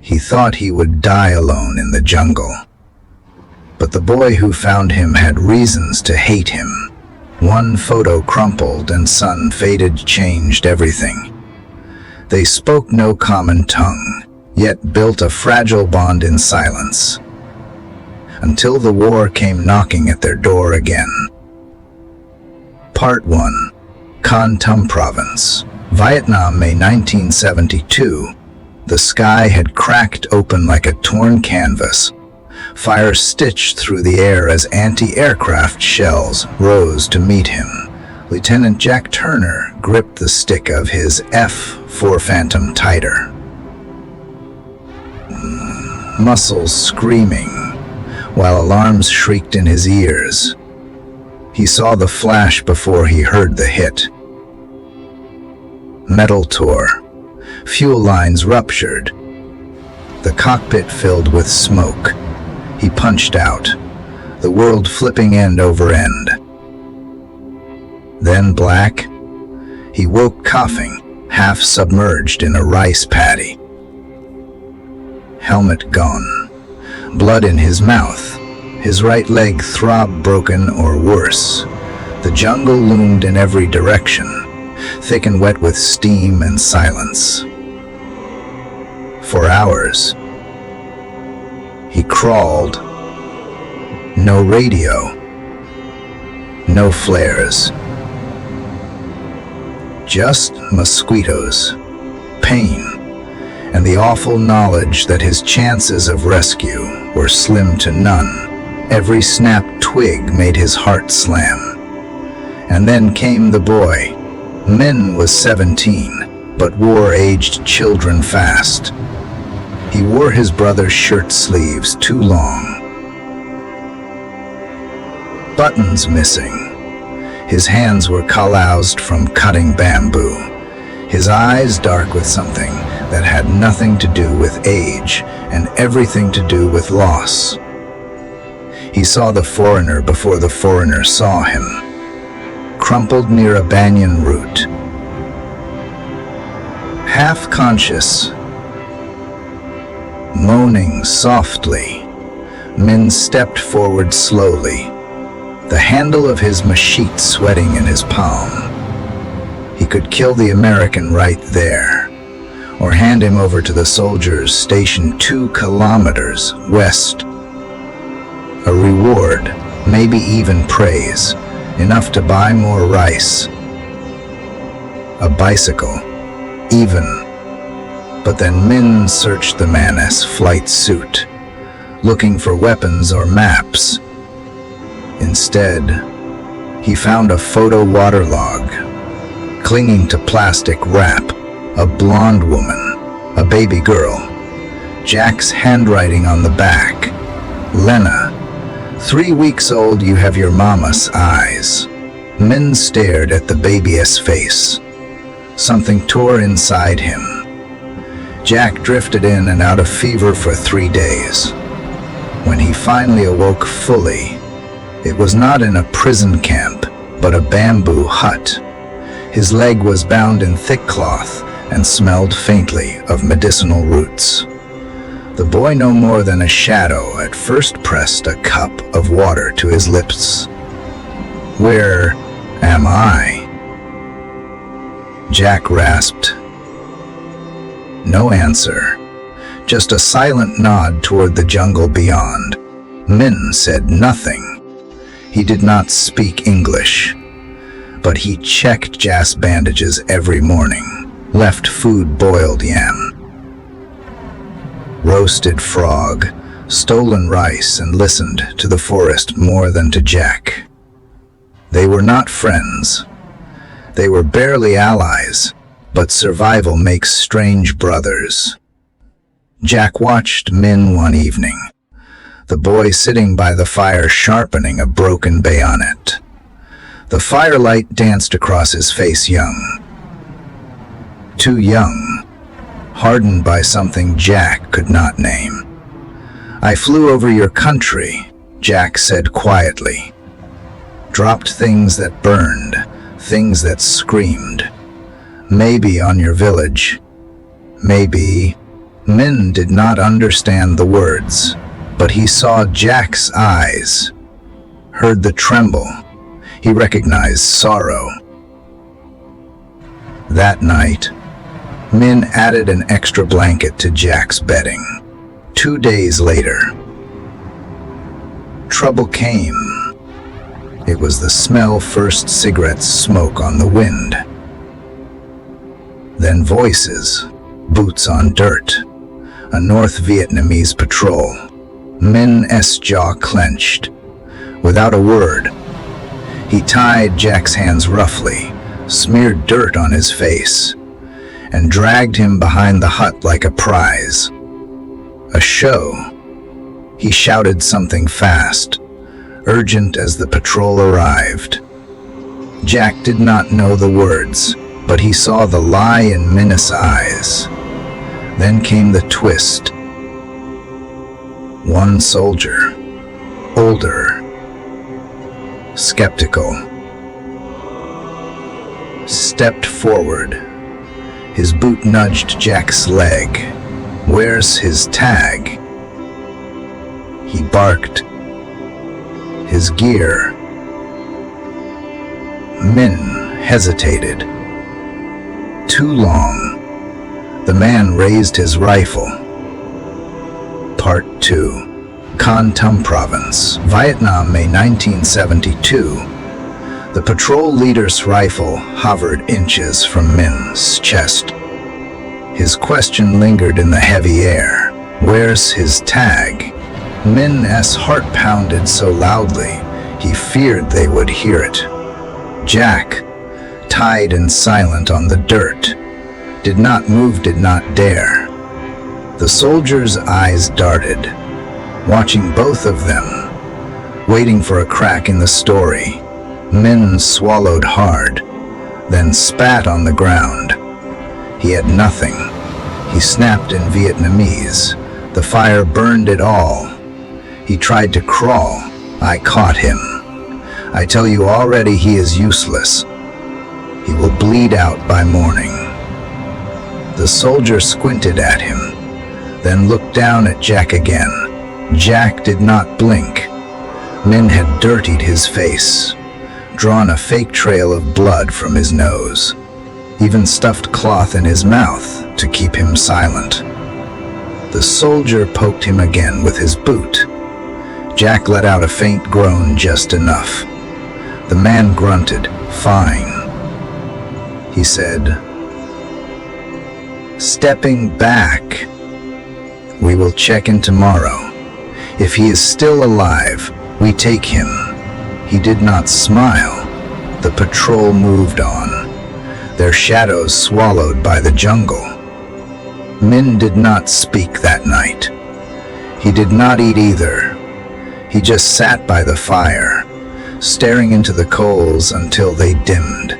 He thought he would die alone in the jungle. But the boy who found him had reasons to hate him. One photo crumpled and sun faded changed everything. They spoke no common tongue, yet built a fragile bond in silence. Until the war came knocking at their door again. Part 1. Con Tum Province, Vietnam, May 1972. The sky had cracked open like a torn canvas. Fire stitched through the air as anti-aircraft shells rose to meet him. Lieutenant Jack Turner gripped the stick of his F-4 Phantom tighter. Muscles screaming, while alarms shrieked in his ears. He saw the flash before he heard the hit. Metal tore. Fuel lines ruptured. The cockpit filled with smoke. He punched out, the world flipping end over end. Then black. He woke coughing, half submerged in a rice paddy. Helmet gone. Blood in his mouth. His right leg throbbed broken or worse. The jungle loomed in every direction, thick and wet with steam and silence. For hours, he crawled. No radio. No flares. Just mosquitoes, pain, and the awful knowledge that his chances of rescue were slim to none. Every snapped twig made his heart slam. And then came the boy. Min was 17, but war aged children fast. He wore his brother's shirt sleeves too long. Buttons missing. His hands were calloused from cutting bamboo. His eyes dark with something that had nothing to do with age and everything to do with loss. He saw the foreigner before the foreigner saw him, crumpled near a banyan root. Half conscious, moaning softly, Min stepped forward slowly, the handle of his machete sweating in his palm. He could kill the American right there, or hand him over to the soldiers stationed 2 kilometers west. A reward, maybe even praise, enough to buy more rice. A bicycle, even. But then Min searched the man's flight suit, looking for weapons or maps. Instead, he found a photo waterlog, clinging to plastic wrap, a blonde woman, a baby girl. Jack's handwriting on the back. Lena, 3 weeks old, you have your mama's eyes. Min stared at the baby's face. Something tore inside him. Jack drifted in and out of fever for 3 days. When he finally awoke fully, it was not in a prison camp, but a bamboo hut. His leg was bound in thick cloth and smelled faintly of medicinal roots. The boy, no more than a shadow, at first pressed a cup of water to his lips. "Where am I?" Jack rasped. No answer, just a silent nod toward the jungle beyond. Min said nothing. He did not speak English, but he checked Jack's bandages every morning, left food, boiled yam, roasted frog, stolen rice, and listened to the forest more than to Jack. They were not friends. They were barely allies, but survival makes strange brothers. Jack watched Min one evening, the boy sitting by the fire sharpening a broken bayonet. The firelight danced across his face, young. Too young, hardened by something Jack could not name. "I flew over your country," Jack said quietly. "Dropped things that burned, things that screamed. Maybe on your village. Maybe Min did not understand the words, but he saw Jack's eyes, heard the tremble. He recognized sorrow. That night, Min added an extra blanket to Jack's bedding. 2 days later, trouble came. It was the smell first cigarette smoke on the wind. Then voices, boots on dirt, a North Vietnamese patrol. Min's jaw clenched. Without a word, he tied Jack's hands roughly, smeared dirt on his face, and dragged him behind the hut like a prize. A show. He shouted something fast, urgent as the patrol arrived. Jack did not know the words, but he saw the lie in Min's eyes. Then came the twist. One soldier, older, skeptical, stepped forward. His boot nudged Jack's leg. "Where's his tag?" He barked. "His gear." Min hesitated. Too long. The man raised his rifle. Part 2. Con Tum Province, Vietnam, May 1972. The patrol leader's rifle hovered inches from Min's chest. His question lingered in the heavy air. "Where's his tag?" Min's heart pounded so loudly, he feared they would hear it. Jack, tied and silent on the dirt, did not move, did not dare. The soldier's eyes darted, watching both of them, waiting for a crack in the story. Min swallowed hard, then spat on the ground. He had nothing. He snapped in Vietnamese. The fire burned it all. He tried to crawl. I caught him. I tell you already, he is useless. He will bleed out by morning. The soldier squinted at him, then looked down at Jack again. Jack did not blink. Min had dirtied his face, drawn a fake trail of blood from his nose, even stuffed cloth in his mouth to keep him silent. The soldier poked him again with his boot. Jack let out a faint groan, just enough. The man grunted. "Fine," he said, stepping back. "We will check in tomorrow. If he is still alive, we take him." He did not smile. The patrol moved on, their shadows swallowed by the jungle. Min did not speak that night. He did not eat either. He just sat by the fire, staring into the coals until they dimmed.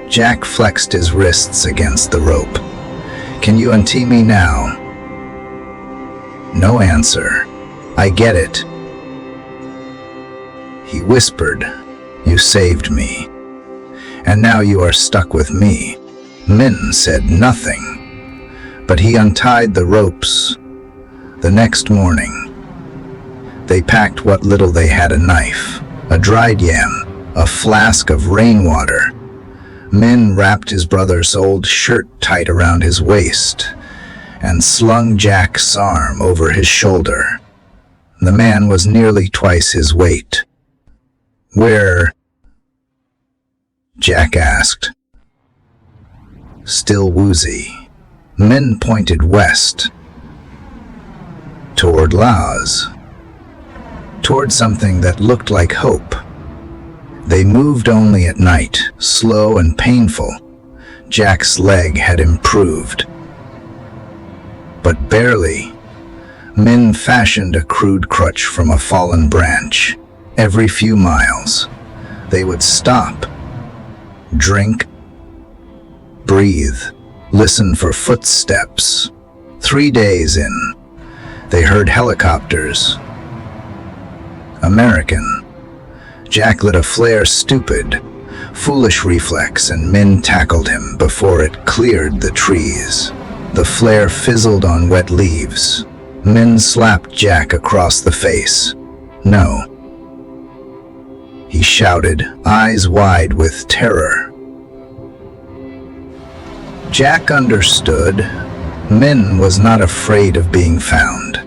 Jack flexed his wrists against the rope. "Can you untee me now?" No answer. "I get it." He whispered, "You saved me, and now you are stuck with me." Min said nothing, but he untied the ropes. The next morning, they packed what little they had: a knife, a dried yam, a flask of rainwater. Min wrapped his brother's old shirt tight around his waist and slung Jack's arm over his shoulder. The man was nearly twice his weight. "Where?" Jack asked, still woozy. Min pointed west, toward Laos, toward something that looked like hope. They moved only at night, slow and painful. Jack's leg had improved, but barely. Min fashioned a crude crutch from a fallen branch. Every few miles, they would stop, drink, breathe, listen for footsteps. 3 days in, they heard helicopters. American. Jack lit a flare, stupid, foolish reflex, and Min tackled him before it cleared the trees. The flare fizzled on wet leaves. Min slapped Jack across the face. "No," he shouted, eyes wide with terror. Jack understood. Min was not afraid of being found.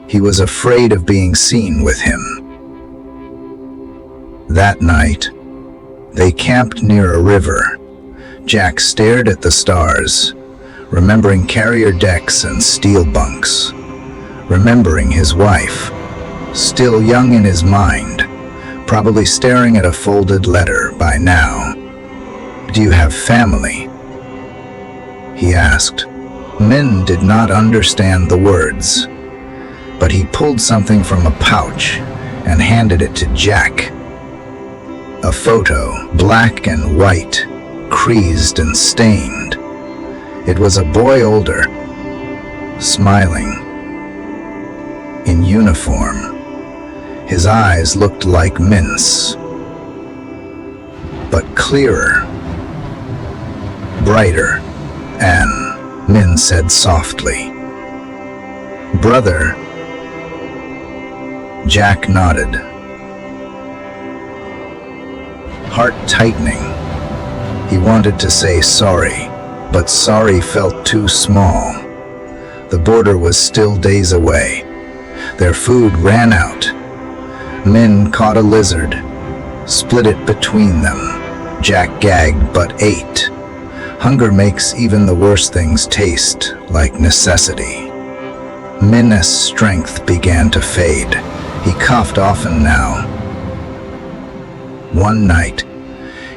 He was afraid of being seen with him. That night, they camped near a river. Jack stared at the stars, remembering carrier decks and steel bunks, remembering his wife, still young in his mind, probably staring at a folded letter by now. "Do you have family?" he asked. Min did not understand the words, but he pulled something from a pouch and handed it to Jack. A photo, black and white, creased and stained. It was a boy older, smiling, in uniform. His eyes looked like mince, but clearer, brighter. "Anne," Min said softly. "Brother." Jack nodded, heart tightening. He wanted to say sorry, but sorry felt too small. The border was still days away. Their food ran out. Min caught a lizard, split it between them. Jack gagged but ate. Hunger makes even the worst things taste like necessity. Min's strength began to fade. He coughed often now. One night,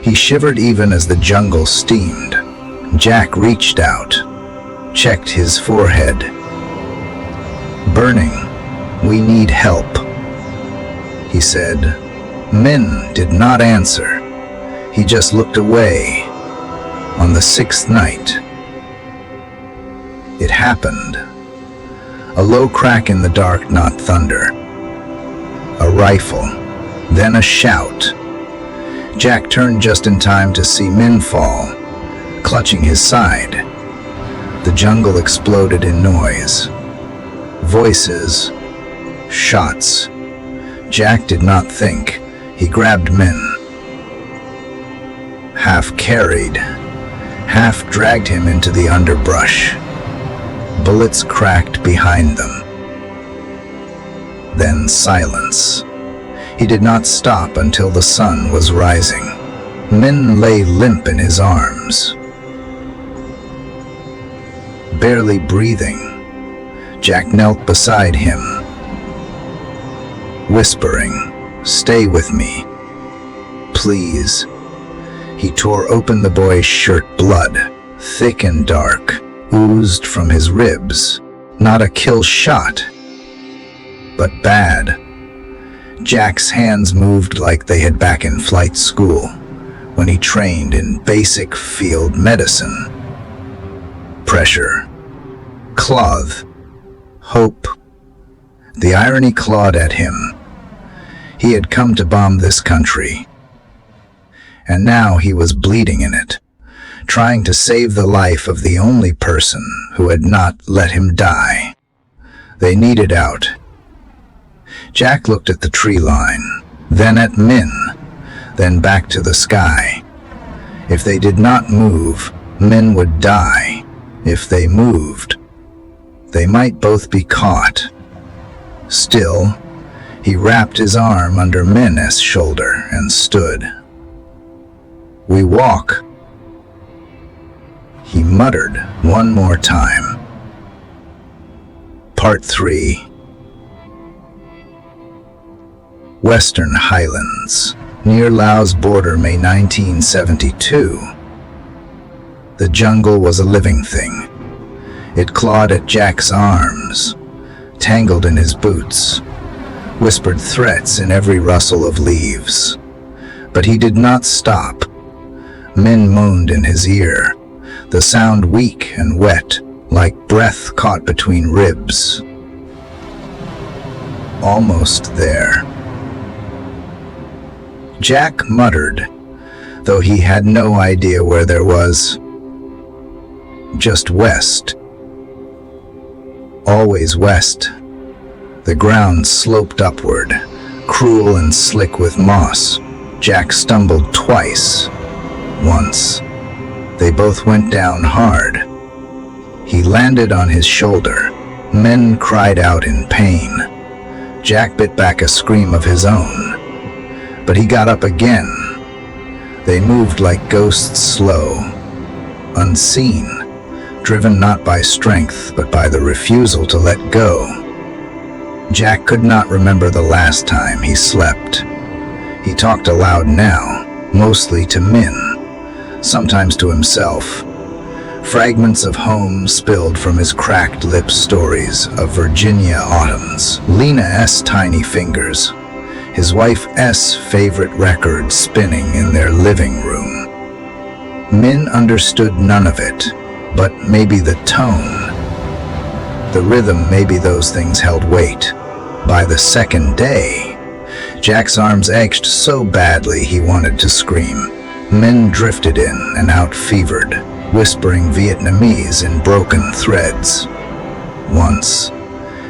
he shivered even as the jungle steamed. Jack reached out, checked his forehead. "Burning. We need help," he said. Min did not answer. He just looked away. On the sixth night, it happened. A low crack in the dark, not thunder. A rifle, then a shout. Jack turned just in time to see Min fall, clutching his side. The jungle exploded in noise. Voices, shots. Jack did not think. He grabbed Min, half carried, half dragged him into the underbrush. Bullets cracked behind them. Then silence. He did not stop until the sun was rising. Min lay limp in his arms, barely breathing. Jack knelt beside him, whispering, "Stay with me, please." He tore open the boy's shirt. Blood, thick and dark, oozed from his ribs. Not a kill shot, but bad. Jack's hands moved like they had back in flight school, when he trained in basic field medicine. Pressure, cloth, hope. The irony clawed at him. He had come to bomb this country, and now he was bleeding in it, trying to save the life of the only person who had not let him die. They needed out. Jack looked at the tree line, then at Min, then back to the sky. If they did not move, Min would die. If they moved, they might both be caught. Still, he wrapped his arm under Min's shoulder and stood. "We walk," he muttered one more time. Part 3. Western Highlands, near Laos border, May 1972. The jungle was a living thing. It clawed at Jack's arms, tangled in his boots, whispered threats in every rustle of leaves. But he did not stop. Min moaned in his ear, the sound weak and wet, like breath caught between ribs. Almost there. Jack muttered, though he had no idea where there was. Just west, always west. The ground sloped upward, cruel and slick with moss. Jack stumbled twice. Once, they both went down hard. He landed on his shoulder. Men cried out in pain. Jack bit back a scream of his own. But he got up again. They moved like ghosts, slow, unseen, driven not by strength, but by the refusal to let go. Jack could not remember the last time he slept. He talked aloud now, mostly to Min, sometimes to himself. Fragments of home spilled from his cracked lips, stories of Virginia autumns, Lena S. tiny fingers, his wife S. favorite records spinning in their living room. Min understood none of it, but maybe the tone, the rhythm, maybe those things held weight. By the second day, Jack's arms ached so badly he wanted to scream. Min drifted in and out, fevered, whispering Vietnamese in broken threads. Once,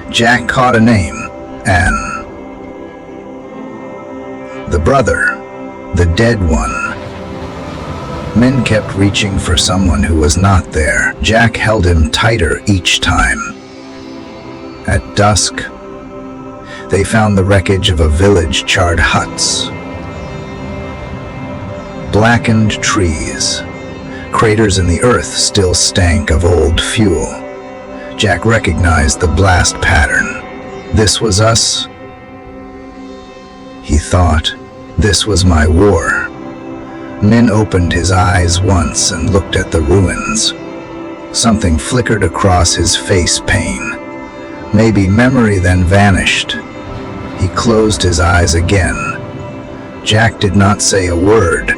Jack caught a name, An. The brother, the dead one. Min kept reaching for someone who was not there. Jack held him tighter each time. At dusk, they found the wreckage of a village, charred huts, blackened trees. Craters in the earth still stank of old fuel. Jack recognized the blast pattern. This was us, he thought. This was my war. Min opened his eyes once and looked at the ruins. Something flickered across his face, pain. Maybe memory, then vanished. He closed his eyes again. Jack did not say a word.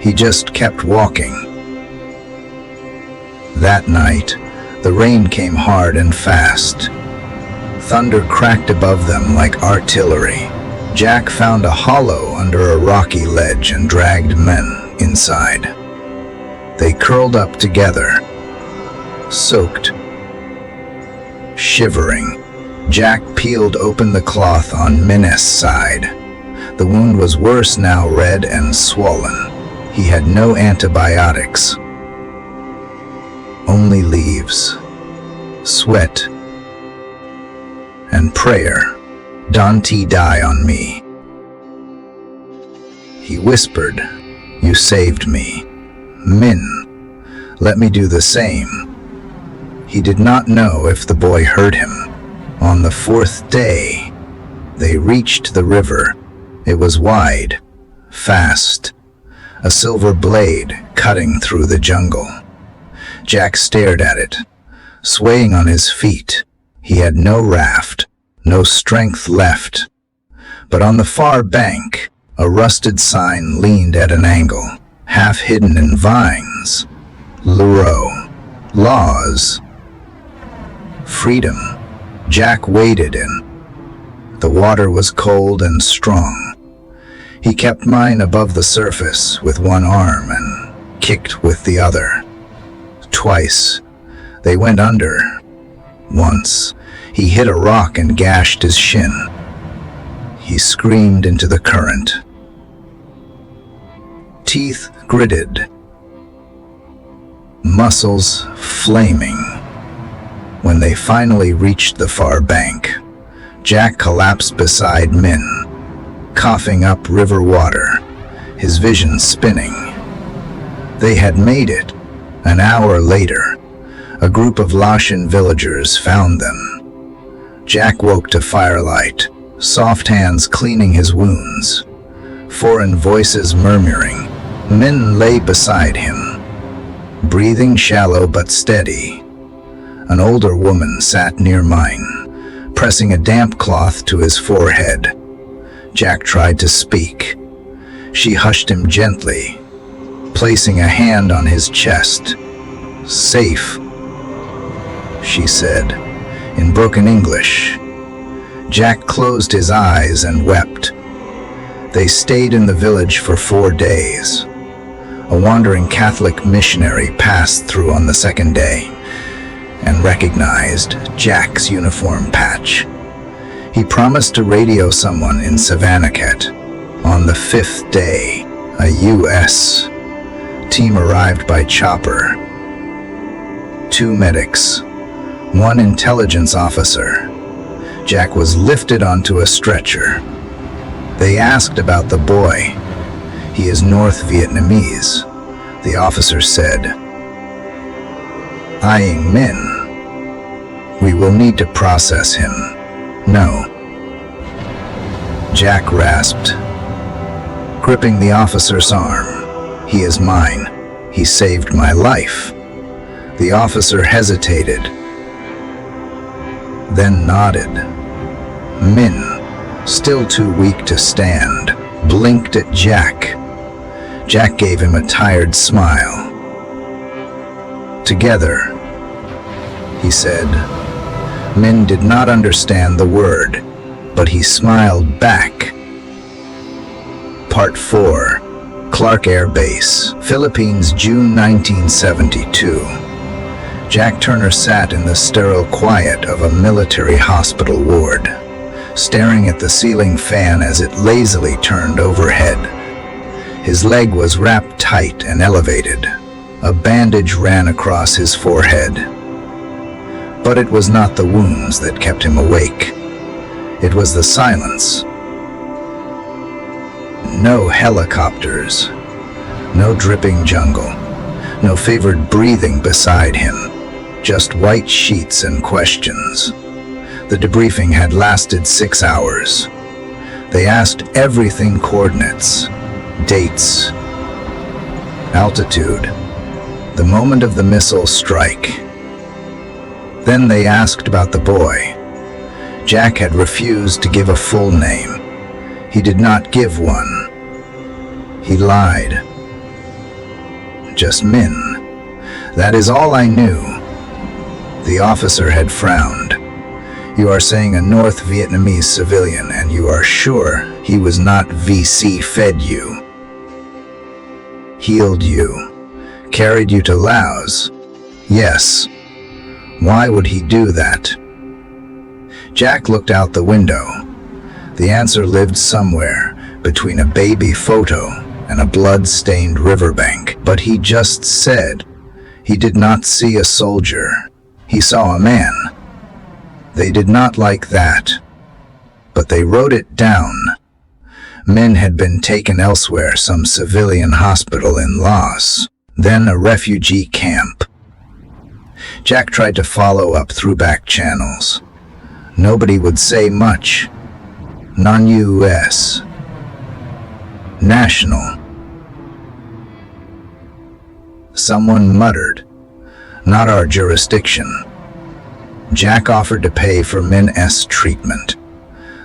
He just kept walking. That night, the rain came hard and fast. Thunder cracked above them like artillery. Jack found a hollow under a rocky ledge and dragged men inside. They curled up together, soaked, shivering. Jack peeled open the cloth on Min's side. The wound was worse now, red and swollen. He had no antibiotics. Only leaves, sweat, and prayer. Dante, die on me. He whispered, you saved me. Min, let me do the same. He did not know if the boy heard him. On the fourth day, they reached the river. It was wide, fast, a silver blade cutting through the jungle. Jack stared at it, swaying on his feet. He had no raft, no strength left. But on the far bank, a rusted sign leaned at an angle, half hidden in vines. Laos, Laws, freedom. Jack waded in. The water was cold and strong. He kept mine above the surface with one arm and kicked with the other. Twice, they went under. Once, he hit a rock and gashed his shin. He screamed into the current. Teeth gritted, muscles flaming. When they finally reached the far bank, Jack collapsed beside Min, coughing up river water, his vision spinning. They had made it. An hour later, a group of Laotian villagers found them. Jack woke to firelight, soft hands cleaning his wounds, foreign voices murmuring. Min lay beside him, breathing shallow but steady. An older woman sat near mine, pressing a damp cloth to his forehead. Jack tried to speak. She hushed him gently, placing a hand on his chest. Safe, she said, in broken English. Jack closed his eyes and wept. They stayed in the village for 4 days. A wandering Catholic missionary passed through on the second day, and recognized Jack's uniform patch. He promised to radio someone in Savannakhet. On the fifth day, a U.S. team arrived by chopper. 2 medics, 1 intelligence officer. Jack was lifted onto a stretcher. They asked about the boy. He is North Vietnamese, the officer said. Eyeing Min, we will need to process him. No. Jack rasped, gripping the officer's arm. He is mine. He saved my life. The officer hesitated, then nodded. Min, still too weak to stand, blinked at Jack. Jack gave him a tired smile. Together, he said. Min did not understand the word, but he smiled back. Part 4. Clark Air Base, Philippines, June 1972. Jack Turner sat in the sterile quiet of a military hospital ward, staring at the ceiling fan as it lazily turned overhead. His leg was wrapped tight and elevated. A bandage ran across his forehead. But it was not the wounds that kept him awake. It was the silence. No helicopters, no dripping jungle, no favored breathing beside him, just white sheets and questions. The debriefing had lasted 6 hours. They asked everything: coordinates, dates, altitude, the moment of the missile strike. Then they asked about the boy. Jack had refused to give a full name. He did not give one. He lied. Just Min. That is all I knew. The officer had frowned. You are saying a North Vietnamese civilian, and you are sure he was not VC fed you, healed you, carried you to Laos? Yes. Why would he do that? Jack looked out the window. The answer lived somewhere between a baby photo and a blood-stained riverbank. But he just said he did not see a soldier. He saw a man. They did not like that, but they wrote it down. Men had been taken elsewhere, some civilian hospital in Laos, then a refugee camp. Jack tried to follow up through back channels. Nobody would say much. Non-US. National. Someone muttered, not our jurisdiction. Jack offered to pay for Min's treatment.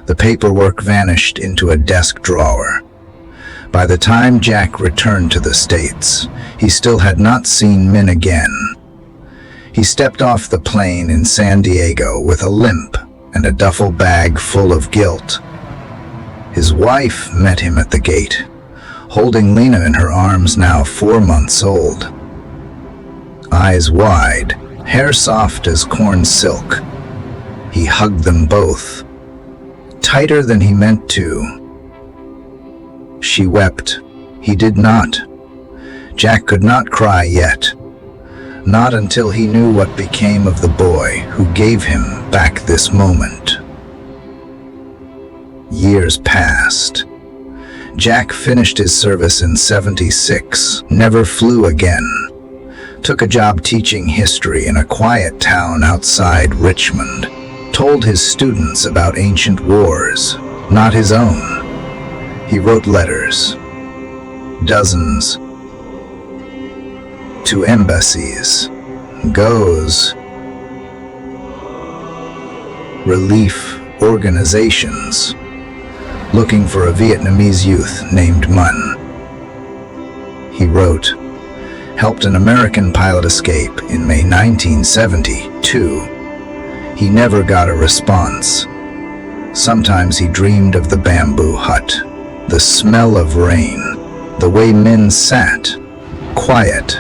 The paperwork vanished into a desk drawer. By the time Jack returned to the States, he still had not seen Min again. He stepped off the plane in San Diego with a limp and a duffel bag full of guilt. His wife met him at the gate, holding Lena in her arms, now 4 months old. Eyes wide, hair soft as corn silk. He hugged them both, tighter than he meant to. She wept. He did not. Jack could not cry yet. Not until he knew what became of the boy who gave him back this moment. Years passed. Jack finished his service in '76, never flew again. Took a job teaching history in a quiet town outside Richmond. Told his students about ancient wars, not his own. He wrote letters, dozens, to embassies, goes, relief organizations, looking for a Vietnamese youth named Mun. He wrote, helped an American pilot escape in May 1972. He never got a response. Sometimes he dreamed of the bamboo hut, the smell of rain, the way Min sat, quiet,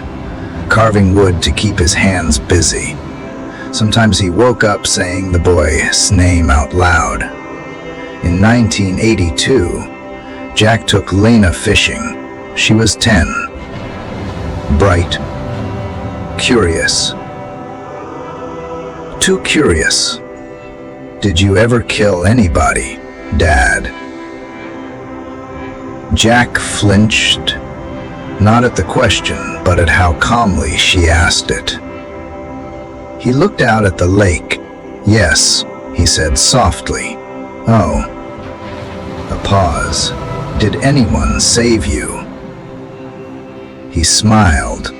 carving wood to keep his hands busy. Sometimes he woke up saying the boy's name out loud. In 1982, Jack took Lena fishing. She was 10. Bright. Curious. Too curious. Did you ever kill anybody, Dad? Jack flinched, not at the question, but at how calmly she asked it. He looked out at the lake. Yes, he said softly. Oh. A pause. Did anyone save you? He smiled.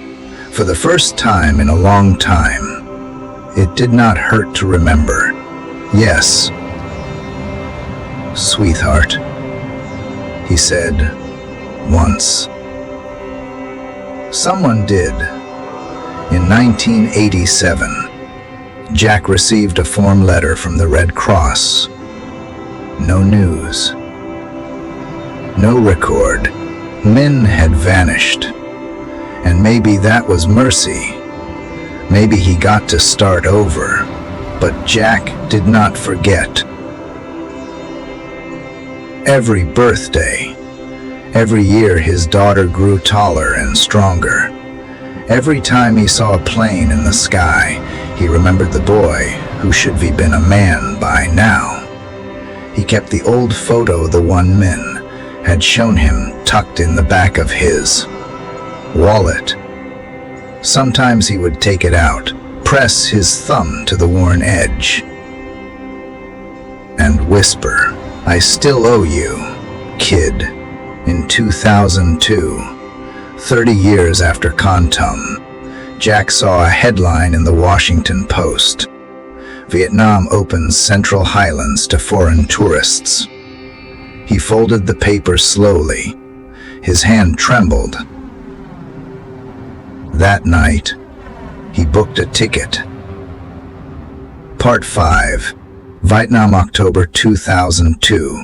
For the first time in a long time. It did not hurt to remember. Yes. Sweetheart, he said, once. Someone did. In 1987, Jack received a form letter from the Red Cross. No news. No record. Min had vanished. And maybe that was mercy. Maybe he got to start over. But Jack did not forget. Every birthday, every year his daughter grew taller and stronger. Every time he saw a plane in the sky, he remembered the boy who should have been a man by now. He kept the old photo the one Min had shown him tucked in the back of his wallet. Sometimes he would take it out, press his thumb to the worn edge, and whisper, "I still owe you, kid." In 2002, 30 years after Kontum, Jack saw a headline in the Washington Post. Vietnam opens Central Highlands to foreign tourists. He folded the paper slowly. His hand trembled. That night, he booked a ticket. Part 5, Vietnam, October 2002.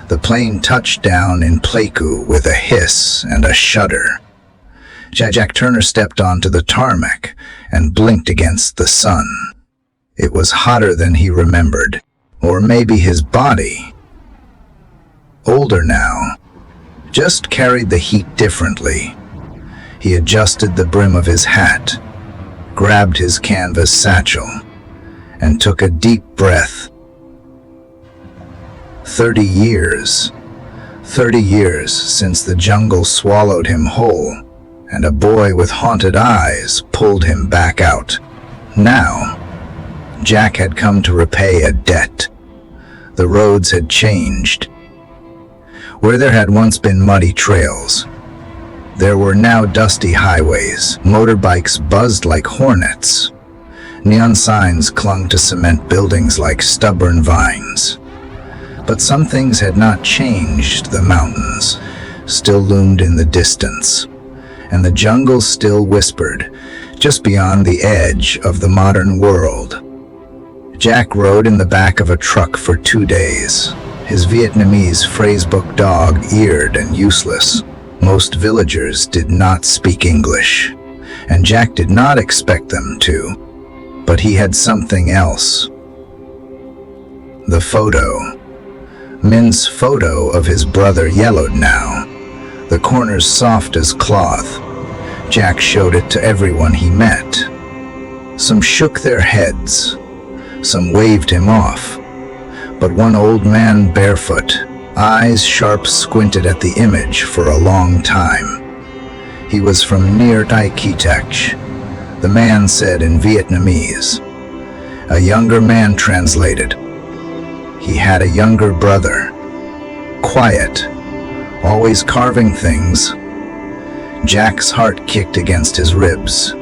The plane touched down in Pleiku with a hiss and a shudder. Jack Turner stepped onto the tarmac and blinked against the sun. It was hotter than he remembered, or maybe his body. Older now, just carried the heat differently. He adjusted the brim of his hat, grabbed his canvas satchel, and took a deep breath. 30 years. 30 years since the jungle swallowed him whole, and a boy with haunted eyes pulled him back out. Now, Jack had come to repay a debt. The roads had changed. Where there had once been muddy trails, there were now dusty highways. Motorbikes buzzed like hornets. Neon signs clung to cement buildings like stubborn vines. But some things had not changed. The mountains still loomed in the distance, and the jungle still whispered, just beyond the edge of the modern world. Jack rode in the back of a truck for 2 days. His Vietnamese phrasebook dog-eared and useless. Most villagers did not speak English, and Jack did not expect them to. But he had something else. The photo. Min's photo of his brother yellowed now, the corners soft as cloth. Jack showed it to everyone he met. Some shook their heads. Some waved him off. But one old man barefoot, eyes sharp, squinted at the image for a long time. He was from near Tai Kitech. The man said in Vietnamese. A younger man translated. He had a younger brother. Quiet, always carving things. Jack's heart kicked against his ribs.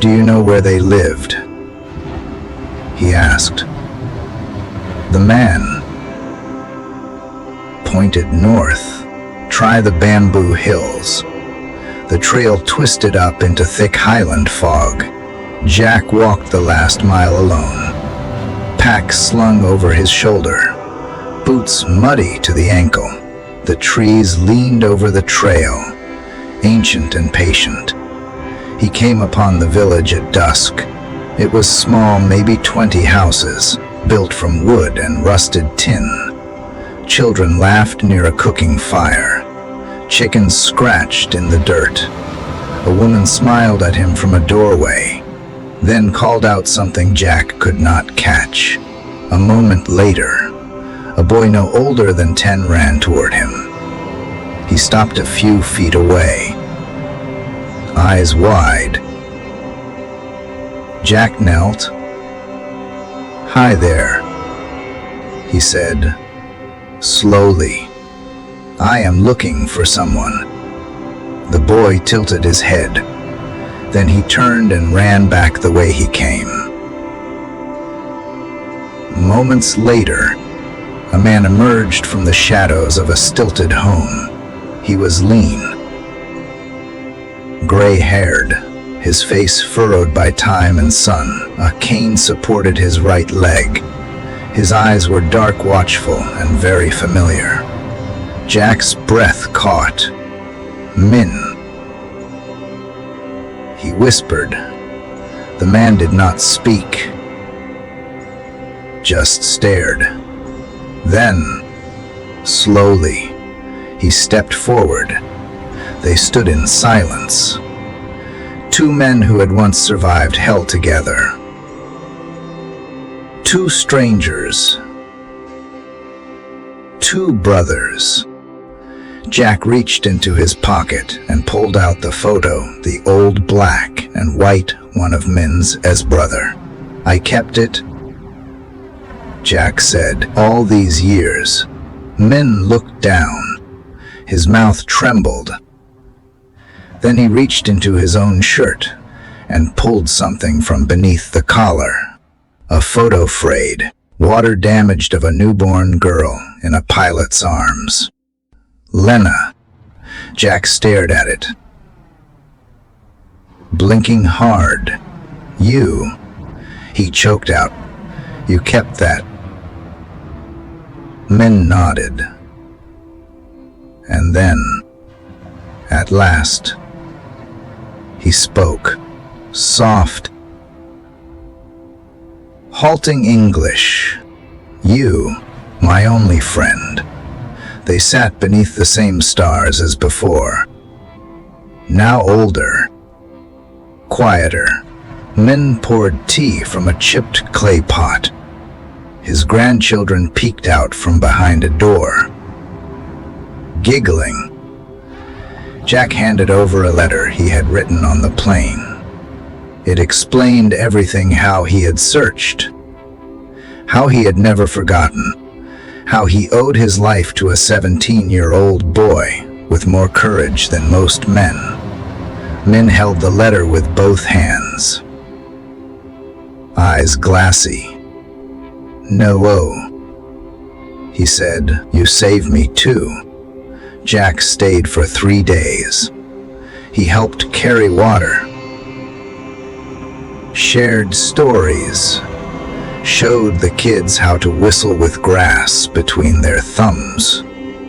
Do you know where they lived? He asked. The man pointed north. Try the bamboo hills. The trail twisted up into thick highland fog. Jack walked the last mile alone, pack slung over his shoulder, boots muddy to the ankle. The trees leaned over the trail, ancient and patient. He came upon the village at dusk, It was small, maybe 20 houses, built from wood and rusted tin. Children laughed near a cooking fire. Chickens scratched in the dirt. A woman smiled at him from a doorway, then called out something Jack could not catch. A moment later, a boy no older than 10 ran toward him. He stopped a few feet away, eyes wide. Jack knelt. "Hi there," he said, slowly. "I am looking for someone." The boy tilted his head. Then he turned and ran back the way he came. Moments later, a man emerged from the shadows of a stilted home. He was lean, gray-haired, his face furrowed by time and sun. A cane supported his right leg. His eyes were dark, watchful, and very familiar. Jack's breath caught. "Min," he whispered. The man did not speak, just stared. Then, slowly, he stepped forward. They stood in silence. Two men who had once survived hell together. Two strangers. Two brothers. Jack reached into his pocket and pulled out the photo, the old black and white one of Min's as brother. "I kept it," Jack said, "all these years." Min looked down. His mouth trembled. Then he reached into his own shirt and pulled something from beneath the collar. A photo frayed, water-damaged, of a newborn girl in a pilot's arms. "Lena." Jack stared at it, blinking hard. "You," he choked out. "You kept that?" Min nodded. And then, at last, he spoke, soft, halting English. "You, my only friend." They sat beneath the same stars as before. Now older, quieter, Min poured tea from a chipped clay pot. His grandchildren peeked out from behind a door, giggling. Jack handed over a letter he had written on the plane. It explained everything: how he had searched, how he had never forgotten, how he owed his life to a 17-year-old boy with more courage than most men. Min held the letter with both hands, eyes glassy. "No, he said, "you saved me too." Jack stayed for 3 days. He helped carry water, shared stories, showed the kids how to whistle with grass between their thumbs.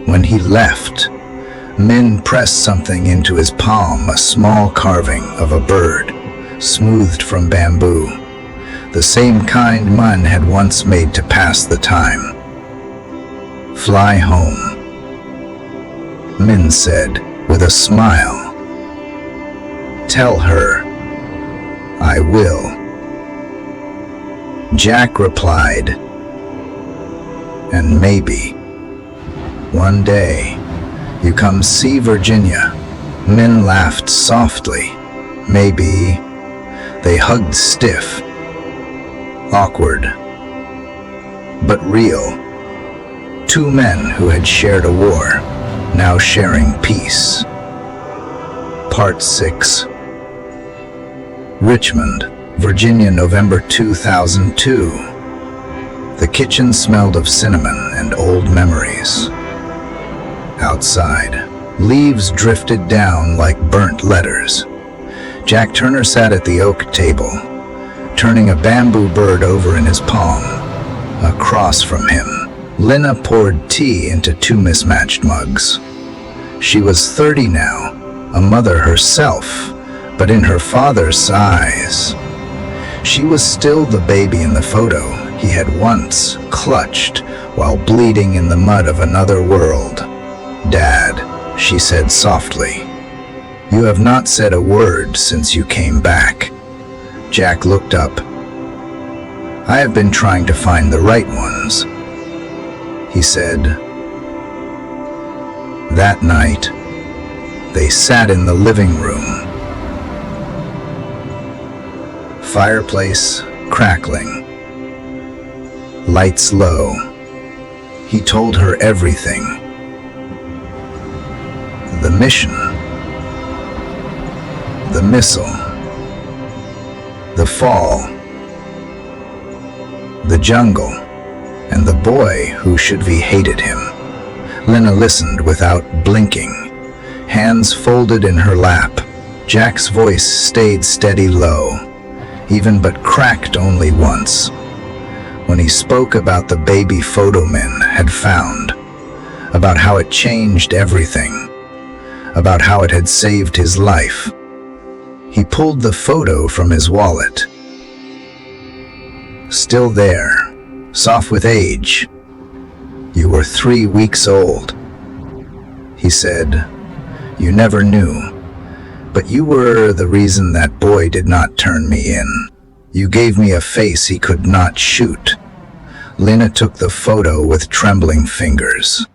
When he left, Min pressed something into his palm, a small carving of a bird, smoothed from bamboo, the same kind Min had once made to pass the time. "Fly home," Min said with a smile. "Tell her I will." Jack replied, "And maybe one day you come see Virginia." Min laughed softly. "Maybe." They hugged stiff, awkward, but real. Two men who had shared a war, now sharing peace. Part 6. Richmond, Virginia, November 2002. The kitchen smelled of cinnamon and old memories. Outside, leaves drifted down like burnt letters. Jack Turner sat at the oak table, turning a bamboo bird over in his palm. Across from him, Lena poured tea into 2 mismatched mugs. She was 30 now, a mother herself, but in her father's size. She was still the baby in the photo he had once clutched while bleeding in the mud of another world. "Dad," she said softly, "you have not said a word since you came back." Jack looked up. "I have been trying to find the right ones," he said. That night, they sat in the living room. Fireplace crackling. Lights low. He told her everything. The mission. The missile. The fall. The jungle. And the boy who should have hated him. Lena listened without blinking, hands folded in her lap. Jack's voice stayed steady low, even but cracked only once. When he spoke about the baby photo men had found, about how it changed everything, about how it had saved his life. He pulled the photo from his wallet. Still there, soft with age. "You were 3 weeks old," he said. "You never knew, but you were the reason that boy did not turn me in. You gave me a face he could not shoot." Lena took the photo with trembling fingers.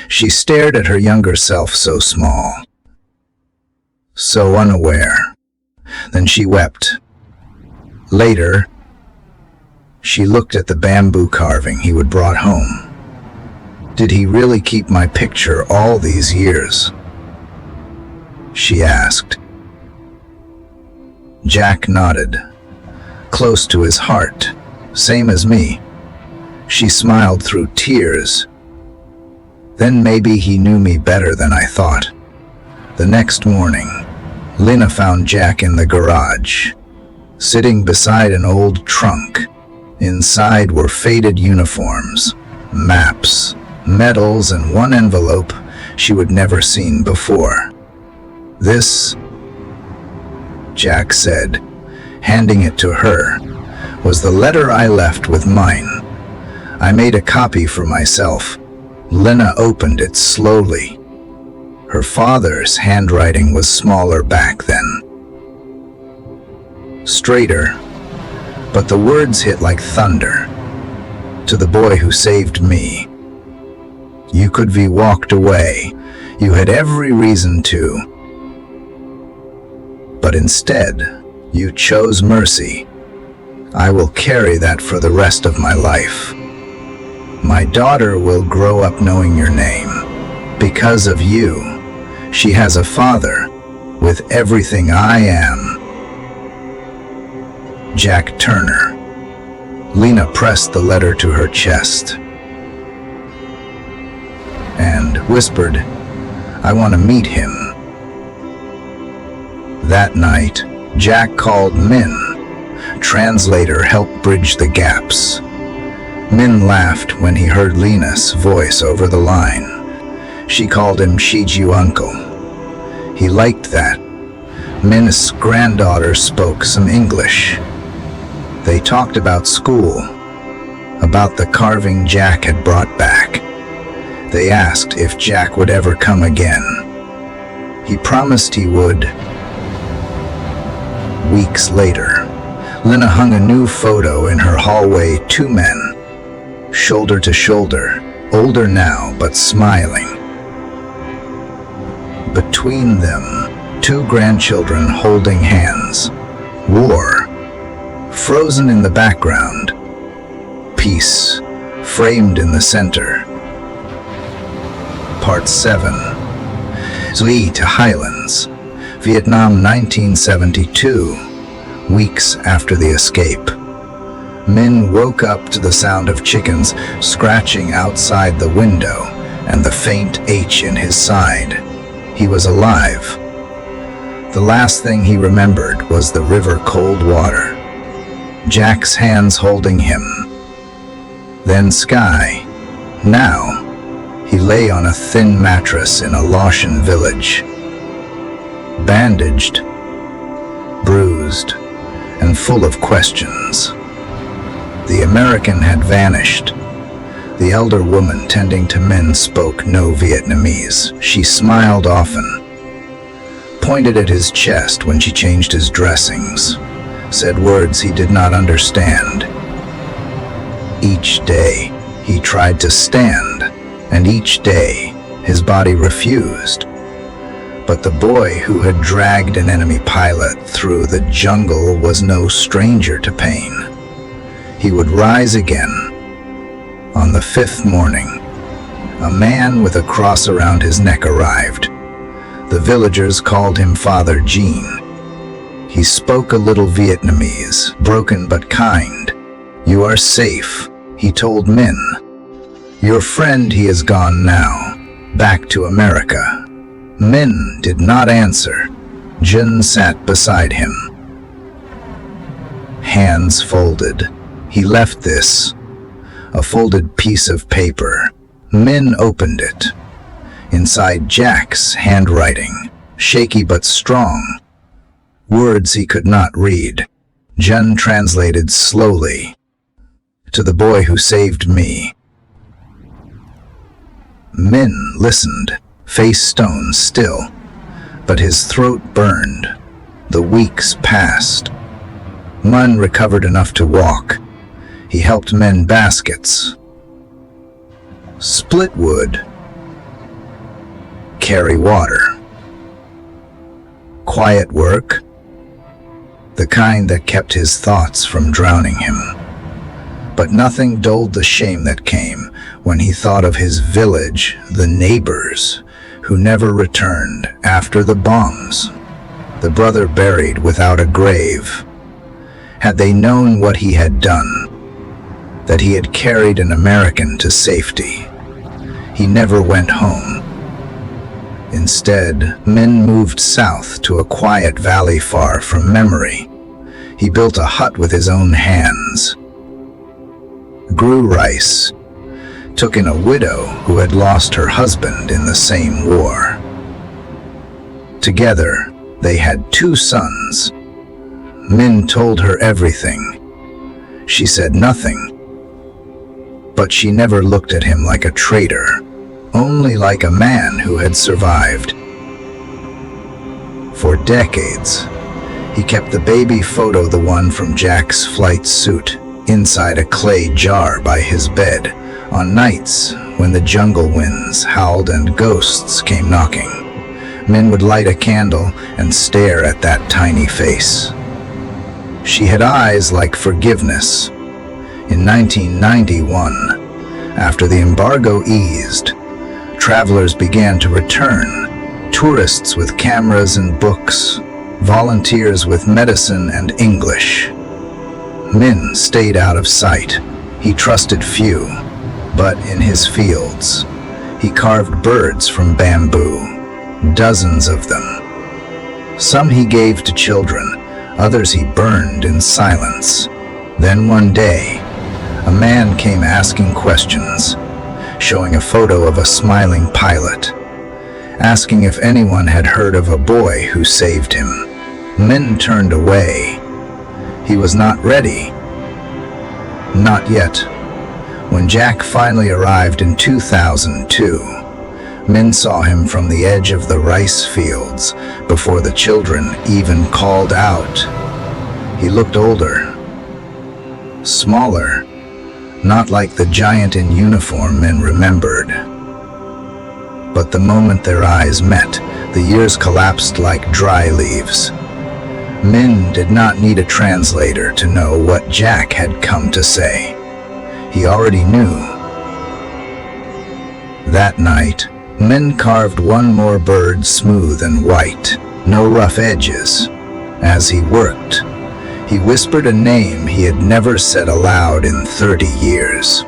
She stared at her younger self, so small, so unaware. Then she wept. Later, she looked at the bamboo carving he would brought home. "Did he really keep my picture all these years?" she asked. Jack nodded, close to his heart, same as me. She smiled through tears. "Then maybe he knew me better than I thought." The next morning, Lena found Jack in the garage, sitting beside an old trunk. Inside were faded uniforms, maps, medals, and one envelope she would never seen before. "This," Jack said, handing it to her, "was the letter I left with mine. I made a copy for myself." Lena opened it slowly. Her father's handwriting was smaller back then. Straighter, but the words hit like thunder. "To the boy who saved me. You could be walked away. You had every reason to. But instead, you chose mercy. I will carry that for the rest of my life. My daughter will grow up knowing your name. Because of you, she has a father with everything I am." Jack Turner. Lena pressed the letter to her chest and whispered, "I want to meet him." That night, Jack called Min. Translator helped bridge the gaps. Min laughed when he heard Lena's voice over the line. She called him Shiju Uncle. He liked that. Min's granddaughter spoke some English. They talked about school, about the carving Jack had brought back. They asked if Jack would ever come again. He promised he would. Weeks later, Lena hung a new photo in her hallway. 2 men, shoulder to shoulder, older now but smiling. Between them, 2 grandchildren holding hands. War, frozen in the background. Peace, framed in the center. Part 7. Zui to Highlands, Vietnam, 1972, weeks after the escape. Min woke up to the sound of chickens scratching outside the window and the faint H in his side. He was alive. The last thing he remembered was the river cold water, Jack's hands holding him. Then sky. Now, he lay on a thin mattress in a Laotian village. Bandaged, bruised, and full of questions. The American had vanished. The elder woman tending to men spoke no Vietnamese. She smiled often, pointed at his chest when she changed his dressings, said words he did not understand. Each day he tried to stand, and each day his body refused. But the boy who had dragged an enemy pilot through the jungle was no stranger to pain. He would rise again. On the 5th morning, a man with a cross around his neck arrived. The villagers called him Father Jean. He spoke a little Vietnamese, broken but kind. "You are safe," he told Min. "Your friend, he is gone now, back to America." Min did not answer. Jin sat beside him, hands folded. He left this, a folded piece of paper. Min opened it. Inside Jack's handwriting, shaky but strong. Words he could not read. Jin translated slowly. "To the boy who saved me." Min listened, face stone still, but his throat burned. The weeks passed. Mun recovered enough to walk. He helped mend baskets, split wood, carry water. Quiet work, the kind that kept his thoughts from drowning him. But nothing dulled the shame that came when he thought of his village, the neighbors, who never returned after the bombs. The brother buried without a grave. Had they known what he had done, that he had carried an American to safety, he never went home. Instead, Min moved south to a quiet valley far from memory. He built a hut with his own hands, grew rice, took in a widow who had lost her husband in the same war. Together, they had 2 sons. Min told her everything. She said nothing, but she never looked at him like a traitor, only like a man who had survived. For decades, he kept the baby photo, the one from Jack's flight suit, inside a clay jar by his bed, on nights when the jungle winds howled and ghosts came knocking. Min would light a candle and stare at that tiny face. She had eyes like forgiveness. In 1991, after the embargo eased, travelers began to return, tourists with cameras and books, volunteers with medicine and English. Min stayed out of sight. He trusted few, but in his fields, he carved birds from bamboo, dozens of them. Some he gave to children, others he burned in silence. Then one day, a man came asking questions, showing a photo of a smiling pilot, asking if anyone had heard of a boy who saved him. Min turned away. He was not ready. Not yet. When Jack finally arrived in 2002, Min saw him from the edge of the rice fields before the children even called out. He looked older, smaller, not like the giant in uniform Min remembered. But the moment their eyes met, the years collapsed like dry leaves. Min did not need a translator to know what Jack had come to say. He already knew. That night, Min carved one more bird, smooth and white, no rough edges. As he worked, he whispered a name he had never said aloud in 30 years.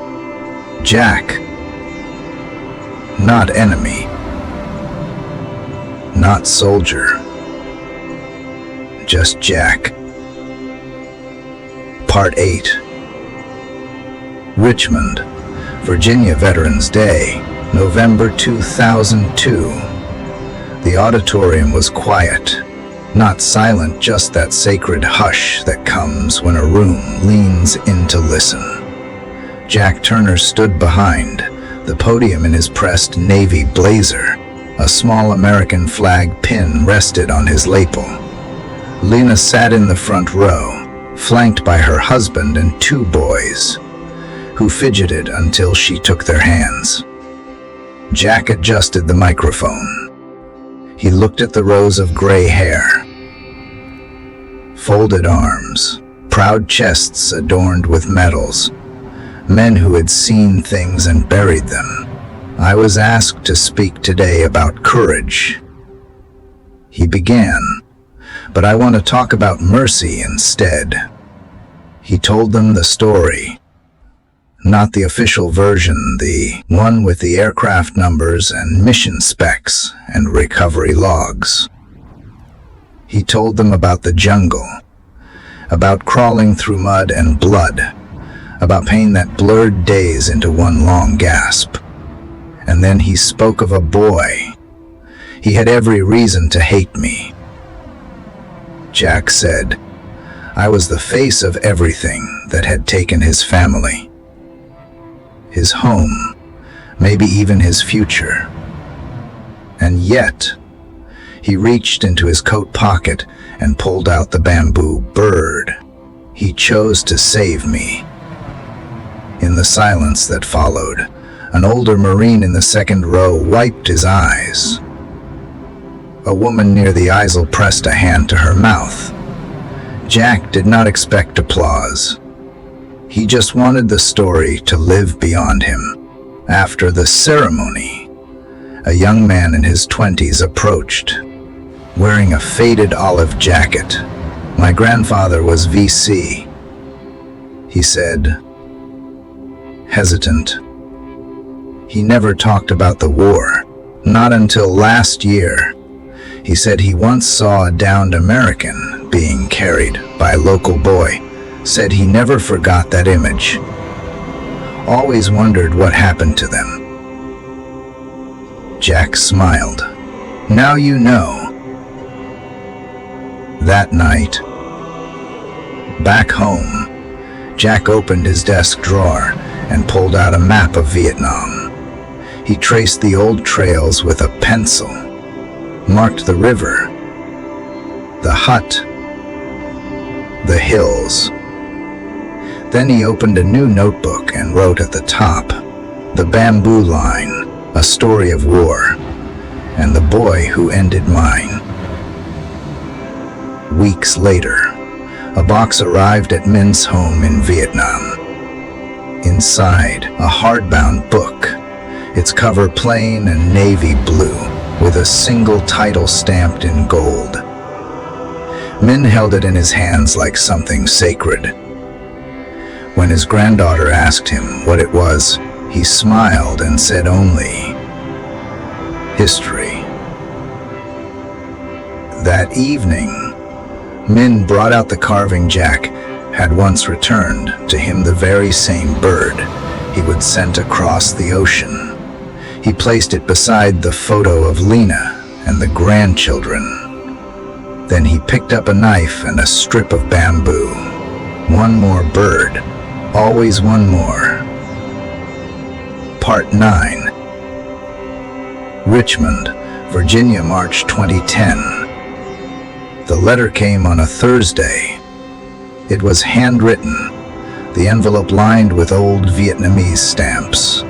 Jack. Not enemy. Not soldier. Just Jack. Part 8. Richmond, Virginia Veterans Day, November 2002. The auditorium was quiet. Not silent, just that sacred hush that comes when a room leans in to listen. Jack Turner stood behind the podium in his pressed navy blazer. A small American flag pin rested on his lapel. Lena sat in the front row, flanked by her husband and two boys, who fidgeted until she took their hands. Jack adjusted the microphone. He looked at the rows of gray hair, folded arms, proud chests adorned with medals, men who had seen things and buried them. I was asked to speak today about courage, he began, but I want to talk about mercy instead. He told them the story, not the official version, the one with the aircraft numbers and mission specs and recovery logs. He told them about the jungle, about crawling through mud and blood, about pain that blurred days into one long gasp. And then he spoke of a boy. He had every reason to hate me. Jack said, I was the face of everything that had taken his family, his home, maybe even his future. And yet, he reached into his coat pocket and pulled out the bamboo bird. He chose to save me. In the silence that followed, an older Marine in the second row wiped his eyes. A woman near the easel pressed a hand to her mouth. Jack did not expect applause. He just wanted the story to live beyond him. After the ceremony, a young man in his 20s approached, wearing a faded olive jacket. My grandfather was VC, he said, hesitant. He never talked about the war, not until last year. He said he once saw a downed American being carried by a local boy, said he never forgot that image. Always wondered what happened to them. Jack smiled. Now you know. That night, back home, Jack opened his desk drawer and pulled out a map of Vietnam. He traced the old trails with a pencil, marked the river, the hut, the hills. Then he opened a new notebook and wrote at the top, the bamboo line, a story of war, and the boy who ended mine. Weeks later, a box arrived at Min's home in Vietnam. Inside, a hardbound book, its cover plain and navy blue, with a single title stamped in gold. Min held it in his hands like something sacred. When his granddaughter asked him what it was, he smiled and said only, history. That evening, Min brought out the carving Jack had once returned to him, the very same bird he would send across the ocean. He placed it beside the photo of Lena and the grandchildren. Then he picked up a knife and a strip of bamboo. One more bird, always one more. Part 9. Richmond, Virginia, March 2010. The letter came on a Thursday. It was handwritten, the envelope lined with old Vietnamese stamps.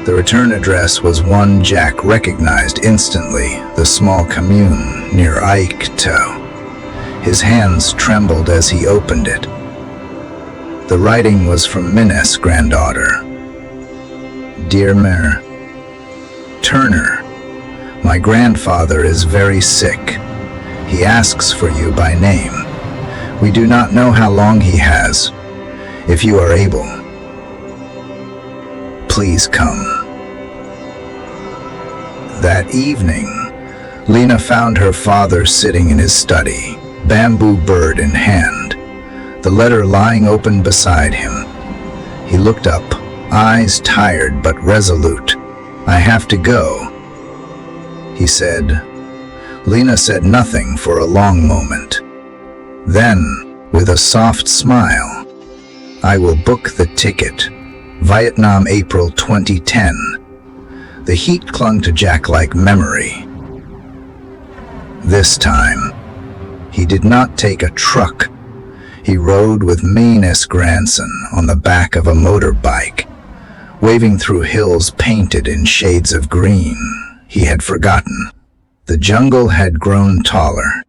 The return address was one Jack recognized instantly, the small commune near Ike To. His hands trembled as he opened it. The writing was from Min's granddaughter. Dear Mare Turner, my grandfather is very sick. He asks for you by name. We do not know how long he has. If you are able, please come. That evening, Lena found her father sitting in his study, bamboo bird in hand, the letter lying open beside him. He looked up, eyes tired but resolute. I have to go, he said. Lena said nothing for a long moment. Then, with a soft smile, "I will book the ticket. Vietnam, April 2010. The heat clung to Jack like memory. This time, he did not take a truck. He rode with May's grandson on the back of a motorbike, waving through hills painted in shades of green he had forgotten. The jungle had grown taller,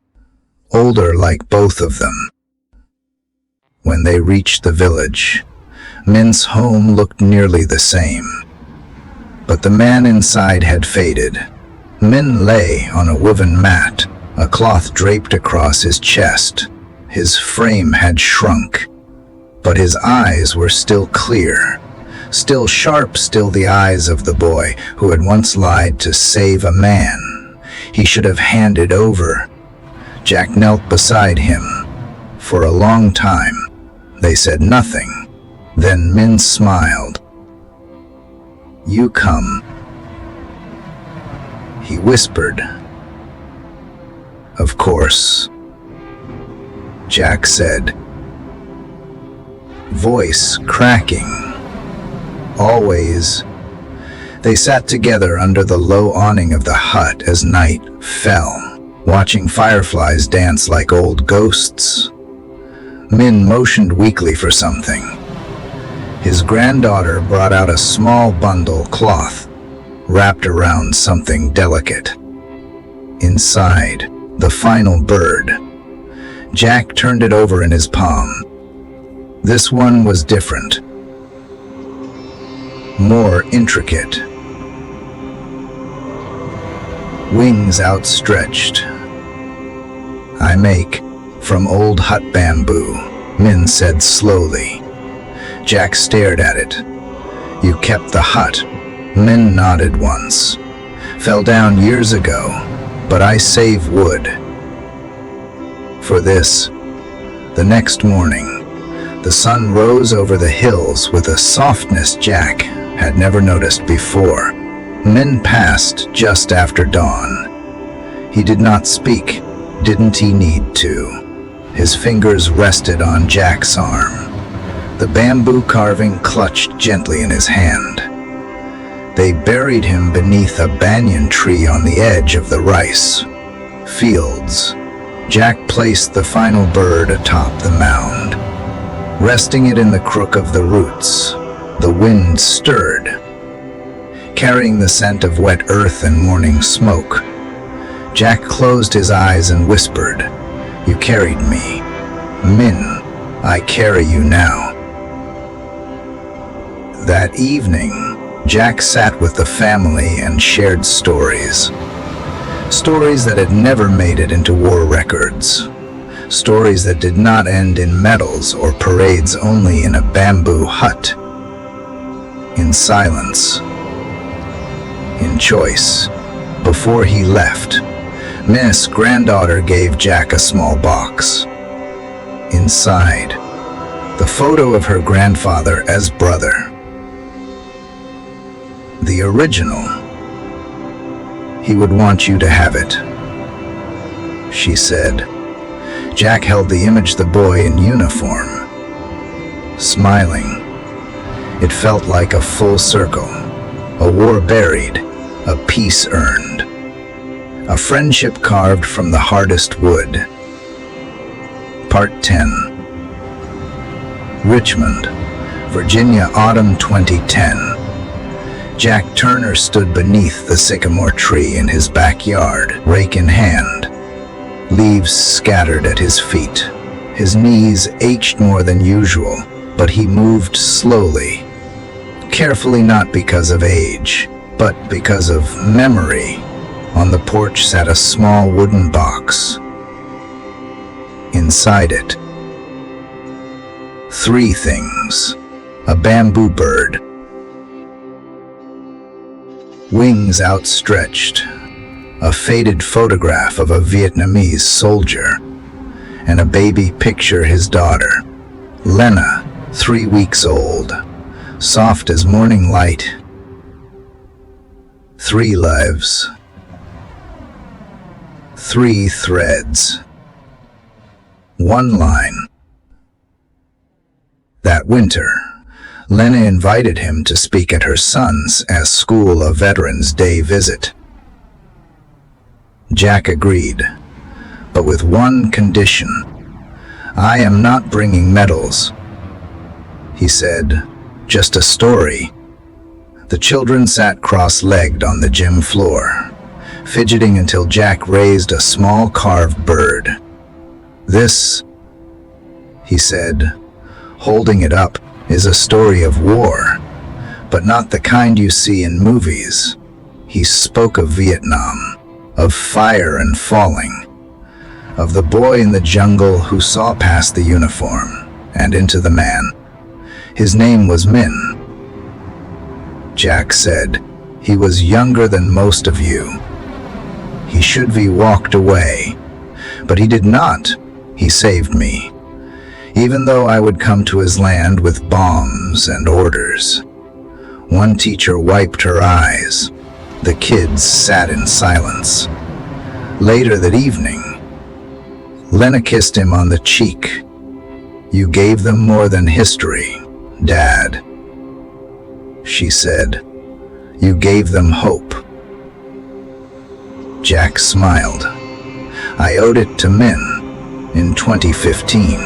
older like both of them. When they reached the village, Min's home looked nearly the same. But the man inside had faded. Min lay on a woven mat, a cloth draped across his chest. His frame had shrunk, but his eyes were still clear, still sharp, still the eyes of the boy who had once lied to save a man he should have handed over. Jack knelt beside him. For a long time, they said nothing. Then Min smiled. "You come," he whispered. "Of course," Jack said, voice cracking. "Always." They sat together under the low awning of the hut as night fell, watching fireflies dance like old ghosts. Min motioned weakly for something. His granddaughter brought out a small bundle cloth, wrapped around something delicate. Inside, the final bird. Jack turned it over in his palm. This one was different, more intricate. Wings outstretched. "I make from old hut bamboo," Min said slowly. Jack stared at it. "You kept the hut." Min nodded once. "Fell down years ago, but I save wood for this." The next morning, the sun rose over the hills with a softness Jack had never noticed before. Min passed just after dawn. He did not speak. Didn't he need to? His fingers rested on Jack's arm. The bamboo carving clutched gently in his hand. They buried him beneath a banyan tree on the edge of the rice fields. Jack placed the final bird atop the mound, resting it in the crook of the roots. The wind stirred, carrying the scent of wet earth and morning smoke. Jack closed his eyes and whispered, "You carried me. Min, I carry you now." That evening, Jack sat with the family and shared stories. Stories that had never made it into war records. Stories that did not end in medals or parades, only in a bamboo hut. In silence. In choice. Before he left, Miss' granddaughter gave Jack a small box. Inside, the photo of her grandfather as brother. The original. "He would want you to have it," she said. Jack held the image, the boy in uniform, smiling. It felt like a full circle, a war buried, a peace earned, a friendship carved from the hardest wood. Part 10. Richmond, Virginia, autumn 2010. Jack Turner stood beneath the sycamore tree in his backyard, rake in hand. Leaves scattered at his feet. His knees ached more than usual, but he moved slowly, carefully, not because of age, but because of memory. On the porch sat a small wooden box. Inside it, 3 things. A bamboo bird, wings outstretched, a faded photograph of a Vietnamese soldier, and a baby picture, his daughter, Lena, 3 weeks old, soft as morning light. 3 lives. 3 threads. 1 line. That winter, Lena invited him to speak at her son's School of Veterans Day visit. Jack agreed, but with one condition. "I am not bringing medals," he said, "just a story." The children sat cross-legged on the gym floor, fidgeting until Jack raised a small carved bird. "This," he said, holding it up, "is a story of war, but not the kind you see in movies." He spoke of Vietnam, of fire and falling, of the boy in the jungle who saw past the uniform and into the man. His name was Min. Jack said, "He was younger than most of you. He should be walked away, but he did not. He saved me, even though I would come to his land with bombs and orders." One teacher wiped her eyes. The kids sat in silence. Later that evening, Lena kissed him on the cheek. "You gave them more than history, Dad," she said. "You gave them hope." Jack smiled. "I owed it to Min." In 2015,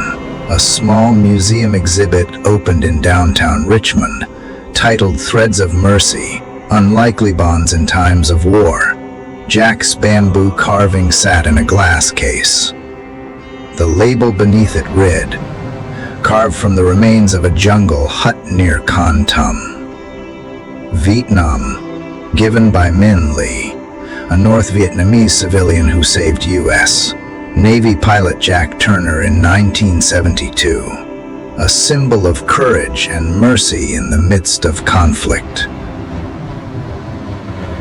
a small museum exhibit opened in downtown Richmond, titled "Threads of Mercy: Unlikely Bonds in Times of War." Jack's bamboo carving sat in a glass case. The label beneath it read, "Carved from the remains of a jungle hut near Con Tum, Vietnam, given by Min Lee, a North Vietnamese civilian who saved U.S. Navy pilot Jack Turner in 1972, a symbol of courage and mercy in the midst of conflict."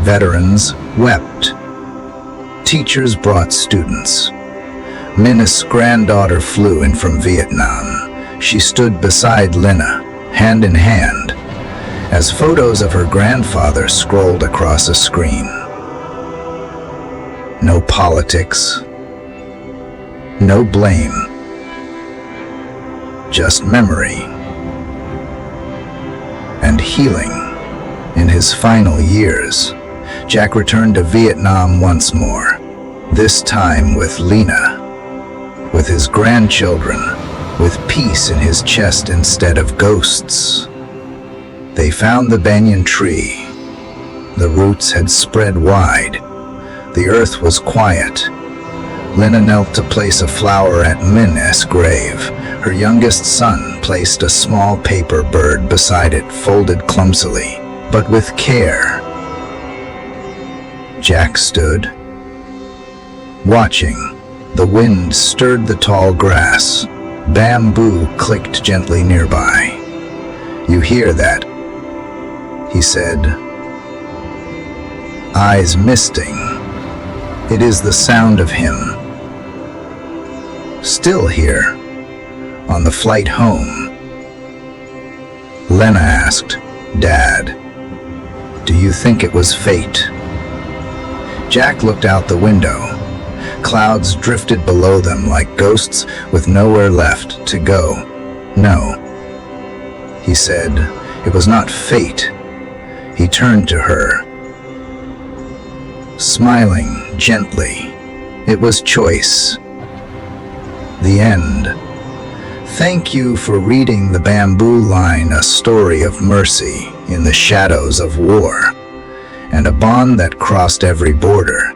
Veterans wept. Teachers brought students. Min's granddaughter flew in from Vietnam. She stood beside Lena, hand in hand, as photos of her grandfather scrolled across a screen. No politics, no blame, just memory and healing. In his final years, Jack returned to Vietnam once more, this time with Lena, with his grandchildren, with peace in his chest instead of ghosts. They found the banyan tree. The roots had spread wide. The earth was quiet. Lena knelt to place a flower at Min's grave. Her youngest son placed a small paper bird beside it, folded clumsily, but with care. Jack stood, watching. The wind stirred the tall grass. Bamboo clicked gently nearby. "You hear that?" he said, eyes misting. "It is the sound of him. Still here, on the flight home." Lena asked, "Dad, do you think it was fate?" Jack looked out the window. Clouds drifted below them like ghosts with nowhere left to go. "No," he said, "it was not fate." He turned to her, smiling gently. "It was choice." The end. Thank you for reading The Bamboo Line, a story of mercy in the shadows of war, and a bond that crossed every border.